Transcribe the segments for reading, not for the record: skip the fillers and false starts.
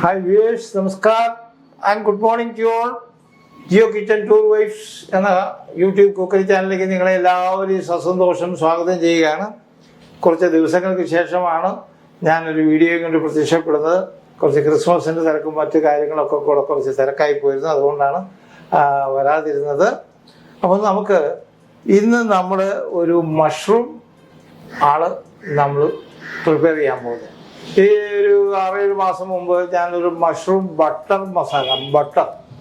Hi viewers, Namaskar and good morning to you all. Jio kitchen tour wives എന്ന YouTube cookery ചാനലിലേക്ക് നിങ്ങളെ എല്ലാവരെയും സസന്തോഷം സ്വാഗതം ചെയ്യുകയാണ്. കുറച്ച് ദിവസങ്ങൾക്ക് ശേഷമാണ് ഞാനൊരു വീഡിയോ കൊണ്ട് പ്രത്യക്ഷപ്പെടുന്നത്. കുറച്ച് ക്രിസ്മസിൻ്റെ തിരക്കും മറ്റു കാര്യങ്ങളൊക്കെ കൂടെ കുറച്ച് തിരക്കായി പോയിരുന്നു, അതുകൊണ്ടാണ് വരാതിരുന്നത്. അപ്പോൾ നമുക്ക് ഇന്ന് നമ്മൾ ഒരു മഷ്റൂം നമ്മൾ പ്രിപ്പയർ ചെയ്യാൻ പോകുന്നത്. ഈ ഒരു 6-7 മാസം മുമ്പ് ഞാനൊരു മഷ്റൂം ബട്ടർ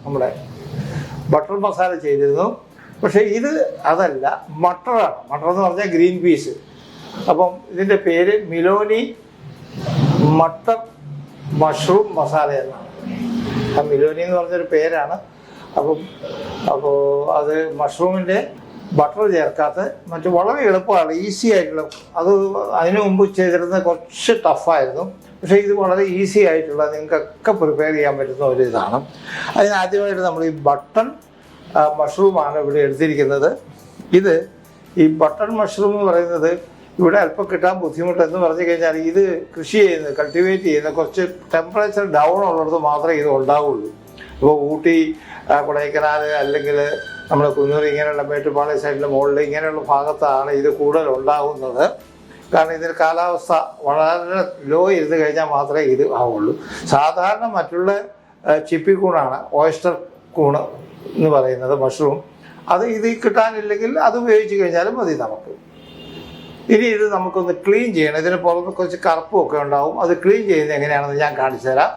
നമ്മുടെ ബട്ടർ മസാല ചെയ്തിരുന്നു. പക്ഷേ ഇത് അതല്ല, മട്ടറാണ്. മട്ടർ എന്ന് പറഞ്ഞാൽ ഗ്രീൻ പീസ്. അപ്പം ഇതിൻ്റെ പേര് മിലോനി മട്ടർ മഷ്റൂം മസാല എന്നാണ്. ആ മിലോനി എന്ന് പറഞ്ഞൊരു പേരാണ്. അപ്പോൾ അത് മഷ്റൂമിൻ്റെ ബട്ടർ ചേർക്കാത്ത മറ്റു വളരെ എളുപ്പമാണ്, ഈസി ആയിട്ടുള്ള. അതിനു മുമ്പ് ചെയ്തിരുന്നത് കുറച്ച് ടഫായിരുന്നു. പക്ഷേ ഇത് വളരെ ഈസി ആയിട്ടുള്ള, നിങ്ങൾക്കൊക്കെ പ്രിപ്പയർ ചെയ്യാൻ പറ്റുന്ന ഒരു ഇതാണ്. അതിനാദ്യമായിട്ട് നമ്മൾ ഈ ബട്ടൺ മഷ്റൂമാണ് ഇവിടെ എടുത്തിരിക്കുന്നത്. ഈ ബട്ടൺ മഷ്റൂം എന്ന് പറയുന്നത് ഇവിടെ അല്പം കിട്ടാൻ ബുദ്ധിമുട്ടെന്ന് പറഞ്ഞു കഴിഞ്ഞാൽ, ഇത് കൃഷി ചെയ്യുന്നത്, കൾട്ടിവേറ്റ് ചെയ്യുന്നത് കുറച്ച് ടെമ്പറേച്ചർ ഡൗൺ ഉള്ളിടത്ത് മാത്രമേ ഇത് ഉണ്ടാവുള്ളൂ. ഇപ്പോൾ ഊട്ടി, കൊടൈക്കനാൽ, അല്ലെങ്കിൽ നമ്മുടെ കുന്നൂർ, ഇങ്ങനെയുള്ള മേട്ടുപ്പാളയ സൈഡിലെ മുകളിൽ ഇങ്ങനെയുള്ള ഭാഗത്താണ് ഇത് കൂടുതൽ ഉണ്ടാകുന്നത്. കാരണം ഇതിന് കാലാവസ്ഥ വളരെ ലോ ഇരുന്ന് കഴിഞ്ഞാൽ മാത്രമേ ഇത് ആവുള്ളൂ. സാധാരണ മറ്റുള്ള ചിപ്പിക്കൂണാണ്, ഓയിസ്റ്റർ കൂണ് എന്ന് പറയുന്നത് മഷ്റൂം. ഇത് കിട്ടാനില്ലെങ്കിൽ അത് ഉപയോഗിച്ച് കഴിഞ്ഞാലും മതി നമുക്ക്. ഇനി ഇത് നമുക്കൊന്ന് ക്ലീൻ ചെയ്യണം. ഇതിന് പുറത്ത് കുറച്ച് കറുപ്പൊക്കെ ഉണ്ടാവും. അത് ക്ലീൻ ചെയ്യുന്നത് എങ്ങനെയാണെന്ന് ഞാൻ കാണിച്ചു തരാം.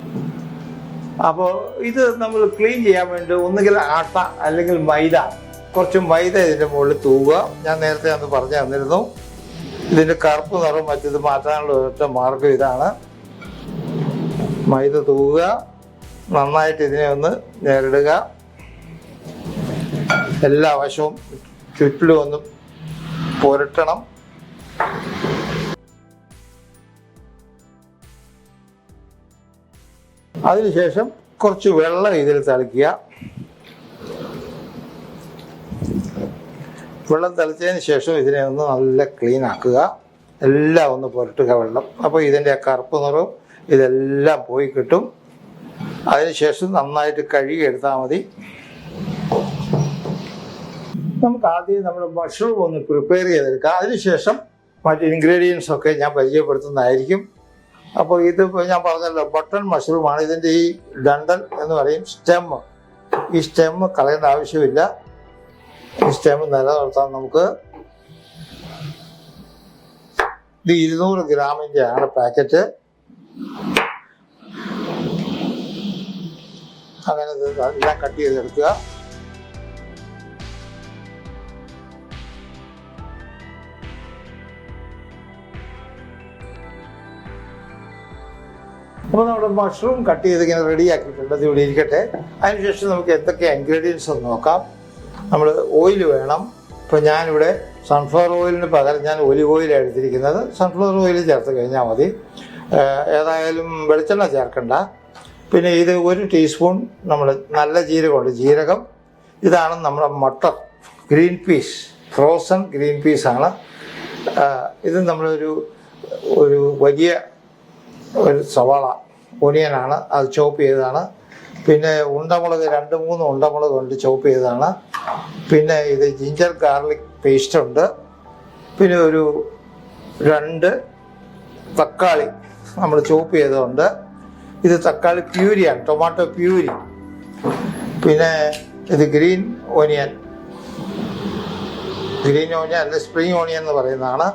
അപ്പോൾ ഇത് നമ്മൾ ക്ലീൻ ചെയ്യാൻ വേണ്ടി ഒന്നുകിൽ ആട്ട അല്ലെങ്കിൽ മൈദ, കുറച്ച് മൈദ ഇതിൻ്റെ മുകളിൽ തൂവുക. ഞാൻ നേരത്തെ അന്ന് പറഞ്ഞു തന്നിരുന്നു. ഇതിൻ്റെ കറുപ്പ് നിറം മറ്റത് മാറ്റാനുള്ള ഒറ്റ മാർഗം ഇതാണ്. മൈദ തൂവുക, നന്നായിട്ട് ഇതിനെ ഒന്ന് നേരിടുക. എല്ലാ വശവും ചുറ്റിലും ഒന്ന് പുരട്ടണം. അതിനുശേഷം കുറച്ച് വെള്ളം ഇതിൽ തളിക്കുക. വെള്ളം തളിച്ചതിന് ശേഷം ഇതിനെ ഒന്ന് നല്ല ക്ലീൻ ആക്കുക. എല്ലാം ഒന്ന് പുരട്ടുക വെള്ളം. അപ്പോൾ ഇതിൻ്റെ കറുപ്പ് നിറവും ഇതെല്ലാം പോയി കിട്ടും. അതിനുശേഷം നന്നായിട്ട് കഴുകിയെടുത്താൽ മതി. നമുക്ക് ആദ്യം നമ്മുടെ മഷ്റൂം ഒന്ന് പ്രിപ്പയർ ചെയ്തെടുക്കാം. അതിനുശേഷം മറ്റ് ഇൻഗ്രീഡിയൻസ് ഒക്കെ ഞാൻ പരിചയപ്പെടുത്തുന്നതായിരിക്കും. അപ്പോൾ ഇതിപ്പോൾ ഞാൻ പറഞ്ഞല്ലോ, ബട്ടൺ മഷ്റൂമാണ്. ഇതിൻ്റെ ഈ ഡണ്ടൽ എന്ന് പറയും, സ്റ്റെമ്മ്. ഈ സ്റ്റെമ്മ് കളയേണ്ട ആവശ്യമില്ല. ഈ സ്റ്റെമ്മ് നിലനിർത്താൻ നമുക്ക്. ഇത് 200 ഗ്രാമിൻ്റെ ആണ് പാക്കറ്റ്. അങ്ങനെ എല്ലാം കട്ട് ചെയ്തെടുക്കുക. അപ്പോൾ നമ്മുടെ മഷ്റൂം കട്ട് ചെയ്ത് ഇങ്ങനെ റെഡി ആക്കിയിട്ടുണ്ട്. അത് ഇവിടെ ഇരിക്കട്ടെ. അതിനുശേഷം നമുക്ക് എന്തൊക്കെ ഇൻഗ്രീഡിയൻസ് ഒന്ന് നോക്കാം. നമ്മൾ ഓയിൽ വേണം. ഇപ്പോൾ ഞാനിവിടെ സൺഫ്ലവർ ഓയിലിന് പകരം ഞാൻ ഒലിവ് ഓയിലാണ് എടുത്തിരിക്കുന്നത്. സൺഫ്ലവർ ഓയിൽ ചേർത്ത് കഴിഞ്ഞാൽ മതി. ഏതായാലും വെളിച്ചെണ്ണ ചേർക്കണ്ട. പിന്നെ ഇത് 1 ടീസ്പൂൺ നമ്മൾ നല്ല ജീരകമുണ്ട്, ജീരകം. ഇതാണ് നമ്മുടെ matar green peas, frozen green പീസാണ്. ഇത് നമ്മളൊരു വലിയ ഒരു സവാള ഒനിയനാണ്, അത് ചോപ്പ് ചെയ്തതാണ്. പിന്നെ ഉണ്ടമുളക് 2-3 ഉണ്ടമുളക് കൊണ്ട് ചോപ്പ് ചെയ്തതാണ്. പിന്നെ ഇത് ജിഞ്ചർ ഗാർലിക് പേസ്റ്റ് ഉണ്ട്. പിന്നെ ഒരു 2 തക്കാളി നമ്മൾ ചോപ്പ് ചെയ്തതുണ്ട്. ഇത് തക്കാളി പ്യൂരിയാണ്, ടൊമാറ്റോ പ്യൂരി. പിന്നെ ഇത് ഗ്രീൻ ഓനിയൻ അല്ല, സ്പ്രിങ് ഓണിയൻ എന്ന് പറയുന്നതാണ്.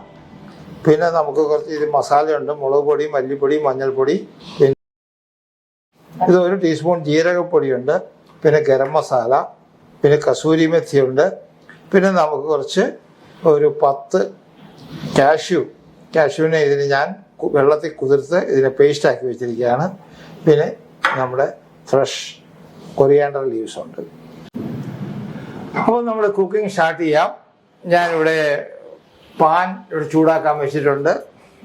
പിന്നെ നമുക്ക് കുറച്ച് ഇത് മസാലയുണ്ട്, മുളക് പൊടി, മല്ലിപ്പൊടി, മഞ്ഞൾപ്പൊടി. പിന്നെ ഇത് 1 ടീസ്പൂൺ ജീരകപ്പൊടിയുണ്ട്. പിന്നെ ഗരം മസാല, പിന്നെ കസൂരി മെത്തിയുണ്ട്. പിന്നെ നമുക്ക് കുറച്ച് ഒരു 10 കാഷ്യൂവിനെ ഇതിന് ഞാൻ വെള്ളത്തിൽ കുതിർത്ത് ഇതിനെ പേസ്റ്റാക്കി വെച്ചിരിക്കുകയാണ്. പിന്നെ നമ്മുടെ ഫ്രഷ് കൊറിയാണ്ടർ ലീവ്സ് ഉണ്ട്. അപ്പോൾ നമ്മൾ കുക്കിംഗ് സ്റ്റാർട്ട് ചെയ്യാം. ഞാനിവിടെ പാൻ ഇവിടെ ചൂടാക്കാൻ വെച്ചിട്ടുണ്ട്.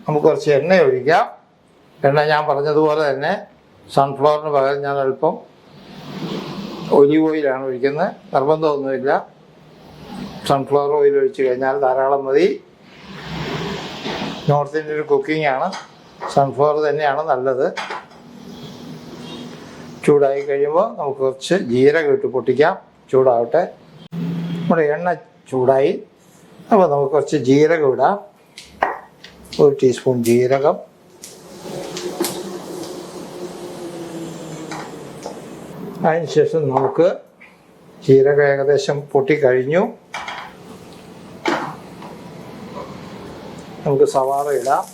നമുക്ക് കുറച്ച് എണ്ണ ഒഴിക്കാം. എണ്ണ ഞാൻ പറഞ്ഞതുപോലെ തന്നെ സൺഫ്ലവറിന് പകരം ഞാൻ അല്പം ഒലിവ് ഓയിലാണ് ഒഴിക്കുന്നത്. നിർബന്ധമൊന്നുമില്ല. സൺഫ്ലവർ ഓയിൽ ഒഴിച്ച് കഴിഞ്ഞാൽ ധാരാളം മതി. നോർത്ത് ഇന്ത്യൻ കുക്കിംഗ് ആണ്, സൺഫ്ലവർ തന്നെയാണ് നല്ലത്. ചൂടായി കഴിയുമ്പോൾ നമുക്ക് കുറച്ച് ജീരകം ഇട്ട് പൊട്ടിക്കാം. ചൂടാവട്ടെ. നമ്മുടെ എണ്ണ ചൂടായി. അപ്പോൾ നമുക്ക് കുറച്ച് ജീരകം ഇടാം. 1 ടീസ്പൂൺ ജീരകം. അതിനുശേഷം നമുക്ക് ജീരകം ഏകദേശം പൊട്ടിക്കഴിഞ്ഞു. നമുക്ക് സവാള ഇടാം.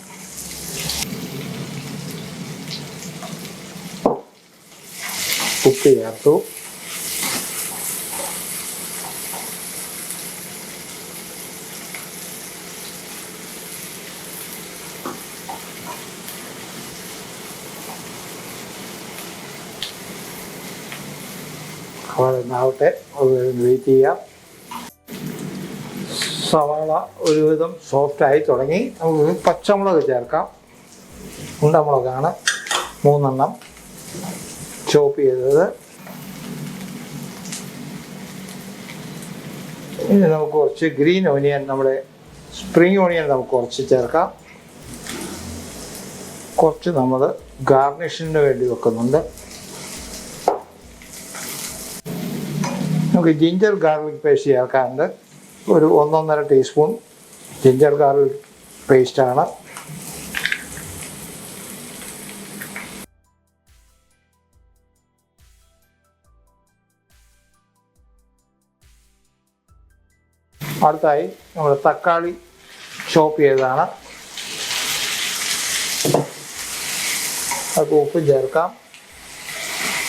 ഉപ്പ് ചേർത്തു. സവാള വെയിറ്റ് ചെയ്യാം. സവാള ഒരുവിധം സോഫ്റ്റായി തുടങ്ങി. നമുക്ക് പച്ചമുളക് ചേർക്കാം. ഉണ്ടമുളകാണ് 3 എണ്ണം ചോപ്പ് ചെയ്തത്. ഇനി നമുക്ക് കുറച്ച് ഗ്രീൻ ഓണിയൻ, നമ്മുടെ സ്പ്രിംഗ് ഓണിയൻ നമുക്ക് കുറച്ച് ചേർക്കാം. കുറച്ച് നമ്മൾ ഗാർണിഷിന് വേണ്ടി വെക്കുന്നുണ്ട്. നമുക്ക് ജിഞ്ചർ ഗാർലിക് പേസ്റ്റ് ചേർക്കാറുണ്ട്. ഒരു 1-1.5 ടീസ്പൂൺ ജിഞ്ചർ ഗാർലിക് പേസ്റ്റാണ്. അടുത്തായി നമ്മൾ തക്കാളി ചോപ്പ് ചെയ്തതാണ്. അത് ഉപ്പും ചേർക്കാം.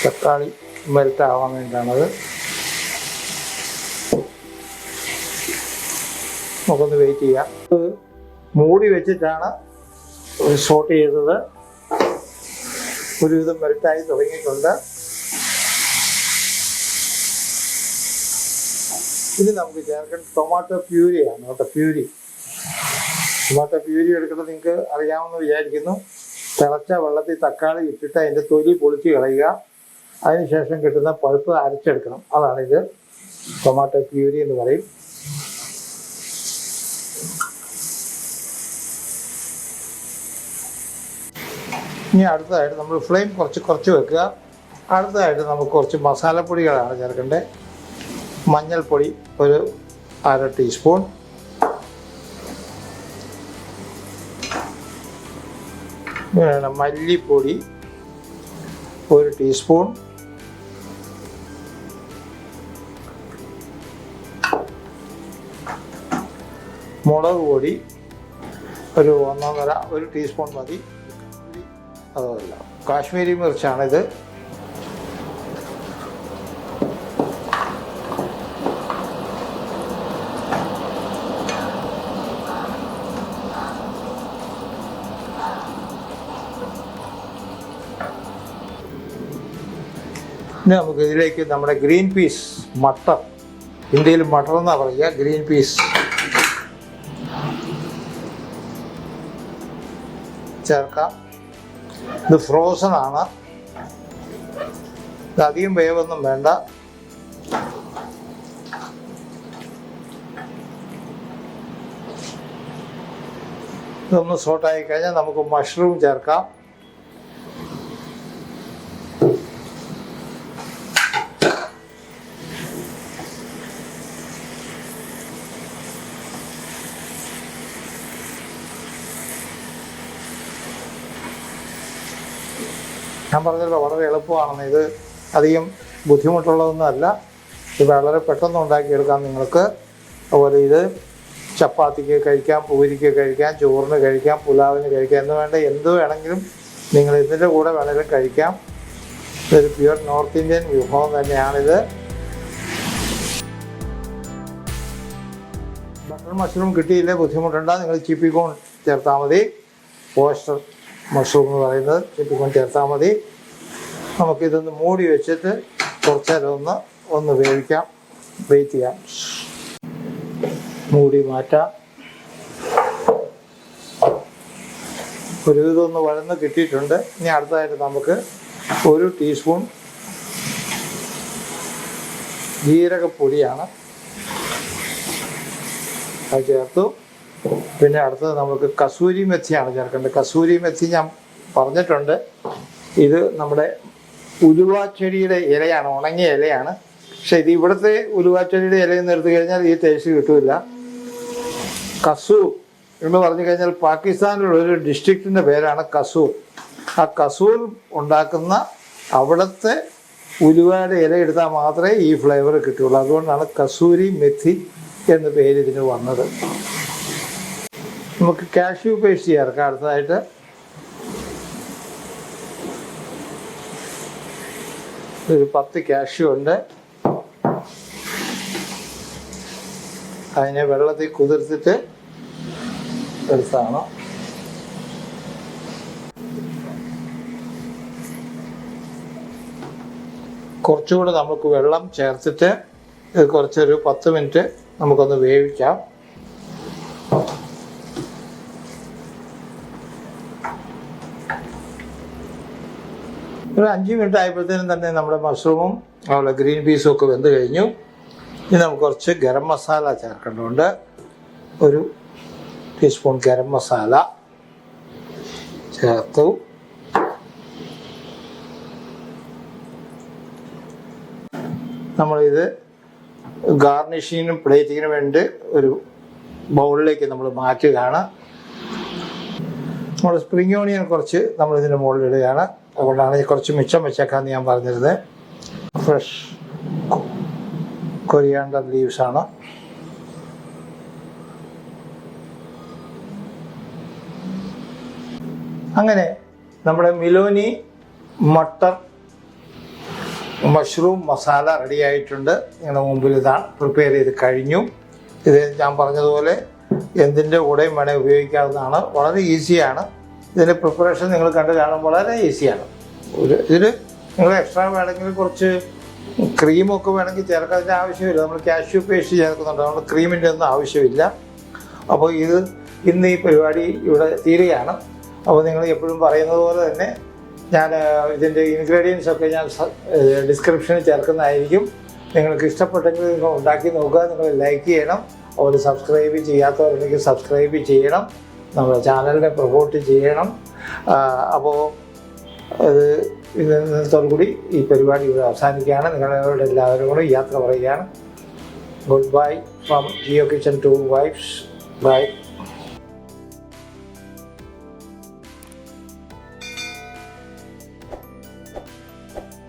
തക്കാളി മെൽറ്റാവാൻ വേണ്ടിയിട്ടാണത്. നമുക്കൊന്ന് വെയിറ്റ് ചെയ്യാം. മൂടി വെച്ചിട്ടാണ് സോട്ട് ചെയ്തത്. ഒരുവിധം മെൽറ്റായി തുടങ്ങിയിട്ടുണ്ട്. ഇനി നമുക്ക് ചേർക്കേണ്ട ടൊമാറ്റോ പ്യൂരിയാണ് കേട്ടോ. ടൊമാറ്റോ പ്യൂരി എടുക്കുന്നത് നിങ്ങൾക്ക് അറിയാമെന്ന് വിചാരിക്കുന്നു. തിളച്ച വെള്ളത്തിൽ തക്കാളി ഇട്ടിട്ട് അതിൻ്റെ തൊലി പൊളിച്ച് കളയുക. അതിനുശേഷം കിട്ടുന്ന പൾപ്പ് അരച്ചെടുക്കണം. അതാണിത്. ടൊമാറ്റോ പ്യൂരി എന്ന് പറയും. ഇനി അടുത്തതായിട്ട് നമ്മൾ ഫ്ലെയിം കുറച്ച് വെക്കുക. അടുത്തതായിട്ട് നമുക്ക് കുറച്ച് മസാലപ്പൊടികളാണ് ചേർക്കേണ്ടത്. മഞ്ഞൾപ്പൊടി ഒരു 1/2 ടീസ്പൂൺ, മല്ലിപ്പൊടി 1 ടീസ്പൂൺ, മുളക് പൊടി ഒരു 1 ടീസ്പൂൺ മതി. അതല്ല, കാശ്മീരി മിർച്ചാണിത്. ഇനി നമുക്ക് ഇതിലേക്ക് നമ്മുടെ ഗ്രീൻ പീസ്, മട്ടർ, ഇന്ത്യയിൽ മട്ടർ എന്നാണ് പറയുക, ഗ്രീൻ പീസ് ചേർക്കാം. ഇത് ഫ്രോസൺ ആണ്. ഇത് അധികം വേവൊന്നും വേണ്ട. ഇതൊന്ന് സോട്ടായി കഴിഞ്ഞാൽ നമുക്ക് മഷ്റൂം ചേർക്കാം. ഞാൻ പറഞ്ഞല്ലോ വളരെ എളുപ്പമാണെന്ന്. ഇത് അധികം ബുദ്ധിമുട്ടുള്ളതൊന്നും അല്ല. ഇത് വളരെ പെട്ടെന്ന് ഉണ്ടാക്കിയെടുക്കാം നിങ്ങൾക്ക്. അതുപോലെ ഇത് ചപ്പാത്തിക്ക് കഴിക്കാം, പൂരിക്ക് കഴിക്കാം, ചോറിന് കഴിക്കാം, പുലാവിന് കഴിക്കാം, എന്ന് വേണ്ട എന്ത് വേണമെങ്കിലും നിങ്ങൾ ഇതിൻ്റെ കൂടെ വേണമെങ്കിലും കഴിക്കാം. ഇതൊരു പ്യുവർ നോർത്ത് ഇന്ത്യൻ വിഭവം തന്നെയാണിത്. ബട്ടർ മഷ്റൂം കിട്ടിയില്ലേ ബുദ്ധിമുട്ടുണ്ടാകും. നിങ്ങൾ ചിപ്പിക്കോൺ ചേർത്താൽ മതി. ഓയസ്റ്റർ മഷ്റൂം എന്ന് പറയുന്നത് ചിപ്പിക്കോൺ ചേർത്താൽ മതി. നമുക്കിതൊന്ന് മൂടി വെച്ചിട്ട് കുറച്ച് നേരം ഒന്ന് വേവിക്കാം. വെയിറ്റ് ചെയ്യാം. മൂടി മാറ്റാം. ഒരുവിധമൊന്ന് വഴന്ന് കിട്ടിയിട്ടുണ്ട്. ഇനി അടുത്തതായിട്ട് നമുക്ക് 1 ടീസ്പൂൺ ജീരകപ്പൊടിയാണ് അത് ചേർത്തു. പിന്നെ അടുത്തത് നമുക്ക് കസൂരി മെത്തിയാണ് ചേർക്കേണ്ടത്. കസൂരി മെത്തി ഞാൻ പറഞ്ഞിട്ടുണ്ട്. ഇത് നമ്മുടെ ഉലുവാച്ചെടിയുടെ ഇലയാണ്, ഉണങ്ങിയ ഇലയാണ്. പക്ഷെ ഇത് ഇവിടുത്തെ ഉലുവാച്ചെടിയുടെ ഇലയിൽ നിന്ന് എടുത്തു കഴിഞ്ഞാൽ ഈ ടേസ്റ്റ് കിട്ടില്ല. കസൂർ എന്ന് പറഞ്ഞു കഴിഞ്ഞാൽ പാകിസ്ഥാനിലുള്ള ഒരു ഡിസ്ട്രിക്റ്റിൻ്റെ പേരാണ് കസൂർ. ആ കസൂർ ഉണ്ടാക്കുന്ന അവിടുത്തെ ഉലുവയുടെ ഇല എടുത്താൽ മാത്രമേ ഈ ഫ്ലേവർ കിട്ടുള്ളൂ. അതുകൊണ്ടാണ് കസൂരി മെഥി എന്ന പേര് ഇതിന് വന്നത്. നമുക്ക് കാഷ്യൂ പേസ്റ്റ് ചേർക്കാം. അടുത്തതായിട്ട് ഒരു 10 കാഷ്യൂ ഉണ്ട്. അതിനെ വെള്ളത്തിൽ കുതിർത്തിട്ട് എടുത്താണ്. കുറച്ചുകൂടെ നമുക്ക് വെള്ളം ചേർത്തിട്ട് ഇത് കുറച്ചൊരു 10 മിനിറ്റ് നമുക്കൊന്ന് വേവിക്കാം. ഒരു 5 മിനിറ്റ് ആയപ്പോഴത്തേനും തന്നെ നമ്മുടെ മഷ്റൂമും അതുപോലെ ഗ്രീൻ പീസും ഒക്കെ വെന്ത് കഴിഞ്ഞു. ഇനി നമുക്ക് കുറച്ച് ഗരം മസാല ചേർക്കേണ്ടതുണ്ട്. ഒരു ടീസ്പൂൺ ഗരം മസാല ചേർത്തു. നമ്മളിത് ഗാർണിഷിങ്ങിനും പ്ലേറ്റിങ്ങിനും വേണ്ടി ഒരു ബൗളിലേക്ക് നമ്മൾ മാറ്റുകയാണ്. നമ്മൾ സ്പ്രിംഗ് ഓണിയൻ കുറച്ച് നമ്മളിതിൻ്റെ മുകളിലിടുകയാണ്. അതുകൊണ്ടാണ് കുറച്ച് മിച്ചം വെച്ചേക്കാന്ന് ഞാൻ പറഞ്ഞിരുന്നത്. ഫ്രഷ് കൊറിയാണ്ടർ ലീവ്സാണ്. അങ്ങനെ നമ്മുടെ മിലോനി മട്ടർ മഷ്റൂം മസാല റെഡി ആയിട്ടുണ്ട്. നിങ്ങളുടെ മുമ്പിൽ ഇതാണ്, പ്രിപ്പയർ ചെയ്ത് കഴിഞ്ഞു. ഇത് ഞാൻ പറഞ്ഞതുപോലെ എന്തിൻ്റെ കൂടെയും വേണേൽ ഉപയോഗിക്കാവുന്നതാണ്. വളരെ ഈസിയാണ്. ഇതിൻ്റെ പ്രിപ്പറേഷൻ നിങ്ങൾ കണ്ട് കാണാൻ വളരെ ഈസിയാണ്. ഇതിൽ നിങ്ങൾ എക്സ്ട്രാ വേണമെങ്കിൽ കുറച്ച് ക്രീമൊക്കെ വേണമെങ്കിൽ ചേർക്കാതിൻ്റെ ആവശ്യമില്ല. നമ്മൾ കാഷ്യൂ പേസ്റ്റ് ചേർക്കുന്നുണ്ട്, അതുകൊണ്ട് ക്രീമിൻ്റെ ഒന്നും ആവശ്യമില്ല. അപ്പോൾ ഇന്ന് ഈ പരിപാടി ഇവിടെ തീരുകയാണ്. അപ്പോൾ നിങ്ങൾ എപ്പോഴും പറയുന്നത് പോലെ തന്നെ ഞാൻ ഇതിൻ്റെ ഇൻഗ്രീഡിയൻസ് ഒക്കെ ഞാൻ ഡിസ്ക്രിപ്ഷനിൽ ചേർക്കുന്നതായിരിക്കും. നിങ്ങൾക്ക് ഇഷ്ടപ്പെട്ടെങ്കിൽ നിങ്ങൾ ഉണ്ടാക്കി നോക്കുക. നിങ്ങൾ ലൈക്ക് ചെയ്യണം. അതുപോലെ സബ്സ്ക്രൈബ് ചെയ്യാത്തവരുണ്ടെങ്കിൽ സബ്സ്ക്രൈബ് ചെയ്യണം. നമ്മുടെ ചാനലിനെ പ്രൊമോട്ട് ചെയ്യണം. അപ്പോൾ ഇന്നത്തോടുകൂടി ഈ പരിപാടി ഇവിടെ അവസാനിക്കുകയാണ്. നിങ്ങളോട് എല്ലാവരും കൂടി യാത്ര പറയുകയാണ്. Good bye from Jio kitchen tour wives. By.